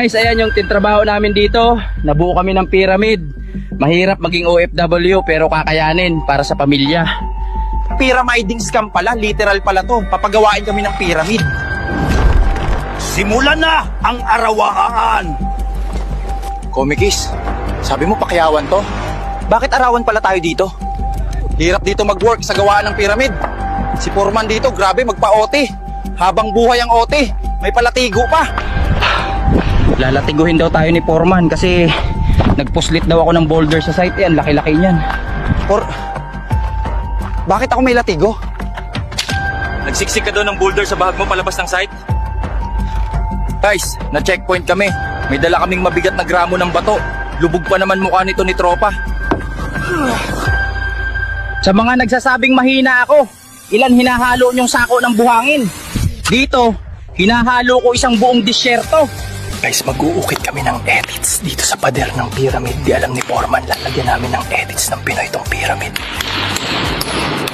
Guys, ayan yung tintrabaho namin dito. Nabuo kami ng pyramid. Mahirap maging OFW pero kakayanin para sa pamilya. Pyramiding scam pala, literal pala to. Papagawain kami ng pyramid. Simulan na ang arawaan! Komikis, sabi mo pakyawan to? Bakit arawan pala tayo dito? Hirap dito mag-work sa gawaan ng pyramid. Si Foreman dito, grabe magpa-OT. Habang buhay ang OT, may palatigo pa. Lalatiguhin daw tayo ni Foreman kasi nagpuslit daw ako ng boulder sa site. Yan, laki-laki niyan. Bakit ako may latigo? Nagsiksik ka doon ng boulder sa bahag mo palabas ng site? Guys, na-checkpoint kami. May dala kaming mabigat na gramo ng bato. Lubog pa naman mukha nito ni tropa. Sa mga nagsasabing mahina ako, ilan hinahalo niyong sako ng buhangin? Dito, hinahalo ko isang buong disyerto. Guys, mag-uukit kami ng edits dito sa pader ng pyramid. Di alam ni Foreman, lalagyan namin ng edits ng Pinoy itong pyramid.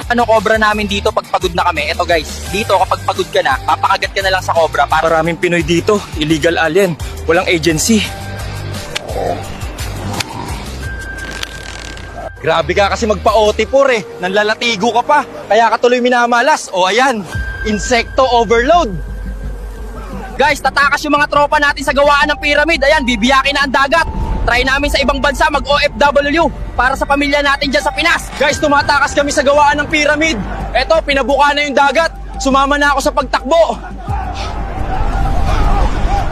Ano cobra namin dito pag pagod na kami? Eto guys, dito kapag pagod ka na, papakagat ka na lang sa cobra para... Maraming Pinoy dito, illegal alien, walang agency. Grabe ka kasi magpa-OT por eh. Nanlalatigo ka pa. Kaya ka tuloy minamalas. O ayan, insekto overload. Guys, tatakas yung mga tropa natin sa gawaan ng pyramid. Ayan, bibiyakin na ang dagat. Try namin sa ibang bansa mag-OFW para sa pamilya natin dyan sa Pinas. Guys, tumatakas kami sa gawaan ng pyramid. Eto, pinabuka na yung dagat. Sumama na ako sa pagtakbo.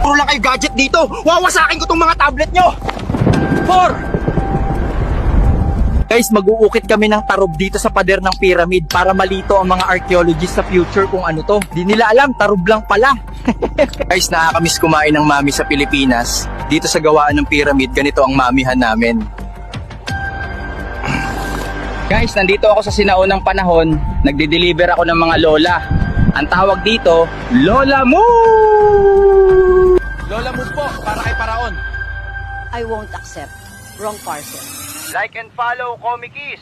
Puro lang kayo gadget dito. Wawasakin ko tong mga tablet nyo. Guys, mag-uukit kami ng tarob dito sa pader ng pyramid para malito ang mga archaeologists sa future kung ano to. Di nila alam, tarob lang pala. Guys, nakakamiss kumain ng mami sa Pilipinas. Dito sa gawaan ng pyramid, ganito ang mamihan namin. Guys, nandito ako sa sinaunang panahon. Nagde-deliver ako ng mga lola. Ang tawag dito, Lola Move! Lola, move po, para kay Paraon. I won't accept. Wrong parcel. Like and follow, Komikis!